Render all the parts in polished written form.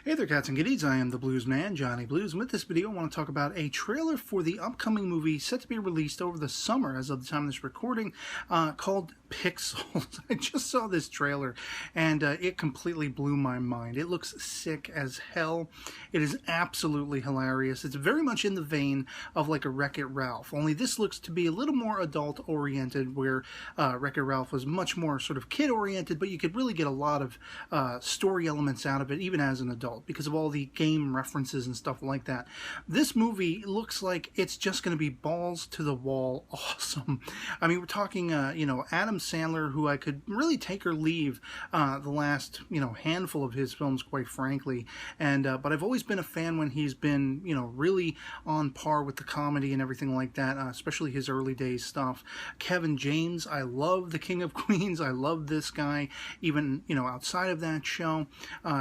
Hey there, cats and kitties. I am the Blues Man, Johnny Blues, and with this video I want to talk about a trailer for the upcoming movie set to be released over the summer as of the time of this recording, called Pixels. I just saw this trailer and it completely blew my mind. It looks sick as hell. It is absolutely hilarious. It's very much in the vein of like a Wreck-It Ralph, only this looks to be a little more adult oriented, where Wreck-It Ralph was much more sort of kid oriented, but you could really get a lot of story elements out of it even as an adult because of all the game references and stuff like that. This movie looks like it's just going to be balls to the wall awesome. I mean, we're talking Adam Sandler, who I could really take or leave the last handful of his films, quite frankly, and but I've always been a fan when he's been really on par with the comedy and everything like that, especially his early days stuff. Kevin James, I love The King of Queens. I love this guy even outside of that show.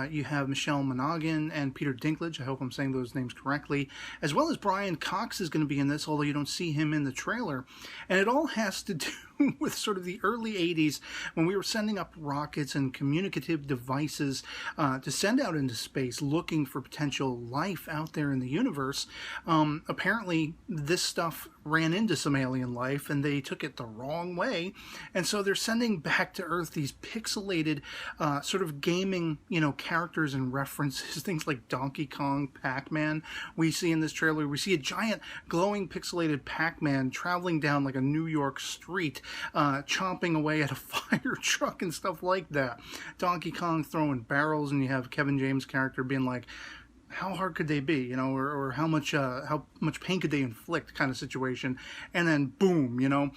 You have Michelle Monaghan and Peter Dinklage, I hope I'm saying those names correctly, as well as Brian Cox is going to be in this, although you don't see him in the trailer. And it all has to do with sort of the early 80s when we were sending up rockets and communicative devices to send out into space looking for potential life out there in the universe. Apparently this stuff ran into some alien life and they took it the wrong way, and so they're sending back to Earth these pixelated sort of gaming characters and references, things like Donkey Kong, Pac-Man we see in this trailer. We see a giant glowing pixelated Pac-Man traveling down like a New York street, chomping away at a fire truck and stuff like that. Donkey Kong throwing barrels, and you have Kevin James' character being like, how hard could they be, or how much pain could they inflict, kind of situation. And then boom,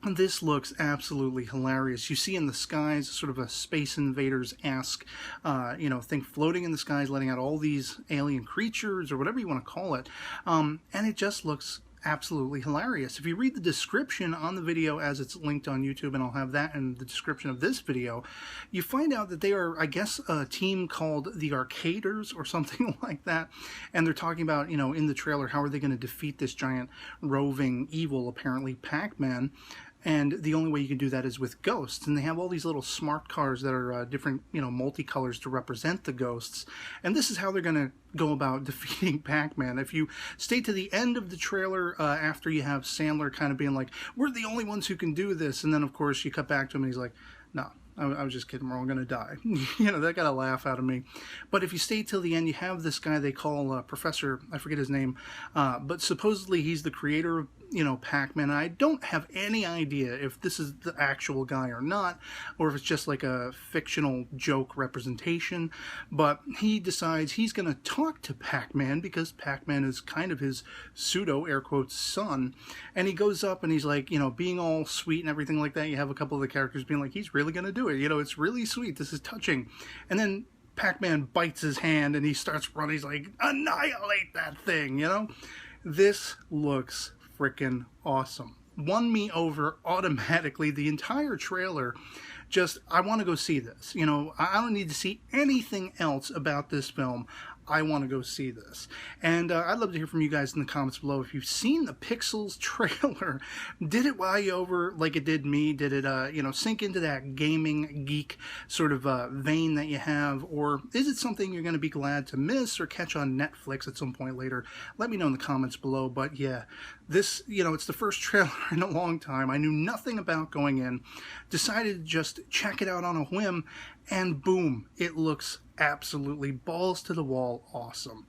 this looks absolutely hilarious. You see in the skies sort of a Space Invaders-esque, thing floating in the skies, letting out all these alien creatures, or whatever you want to call it. And it just looks absolutely hilarious. If you read the description on the video as it's linked on YouTube, and I'll have that in the description of this video, you find out that they are, I guess, a team called the Arcaders or something like that, and they're talking about, in the trailer, how are they going to defeat this giant roving evil, apparently Pac-Man. And the only way you can do that is with ghosts. And they have all these little smart cars that are different, multicolors to represent the ghosts. And this is how they're going to go about defeating Pac-Man. If you stay to the end of the trailer, after you have Sandler kind of being like, we're the only ones who can do this. And then, of course, you cut back to him and he's like, no, I was just kidding, we're all going to die. That got a laugh out of me. But if you stay till the end, you have this guy they call Professor, I forget his name, but supposedly he's the creator of, Pac-Man. I don't have any idea if this is the actual guy or not, or if it's just like a fictional joke representation, but he decides he's going to talk to Pac-Man because Pac-Man is kind of his pseudo, air quotes, son, and he goes up and he's like, being all sweet and everything like that. You have a couple of the characters being like, he's really going to do it, it's really sweet, this is touching, and then Pac-Man bites his hand and he starts running. He's like, annihilate that thing, This looks freaking awesome. Won me over automatically. The entire trailer, I want to go see this. I don't need to see anything else about this film. I want to go see this. And I'd love to hear from you guys in the comments below. If you've seen the Pixels trailer, did it wow you over like it did me? Did it, sink into that gaming geek sort of vein that you have? Or is it something you're going to be glad to miss or catch on Netflix at some point later? Let me know in the comments below. But yeah, this, it's the first trailer in a long time. I knew nothing about going in. Decided to just check it out on a whim. And boom, it looks absolutely balls to the wall awesome,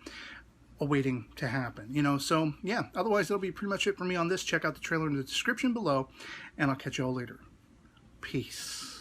awaiting to happen. So yeah, otherwise that'll be pretty much it for me on this. Check out the trailer in the description below, and I'll catch you all later. Peace.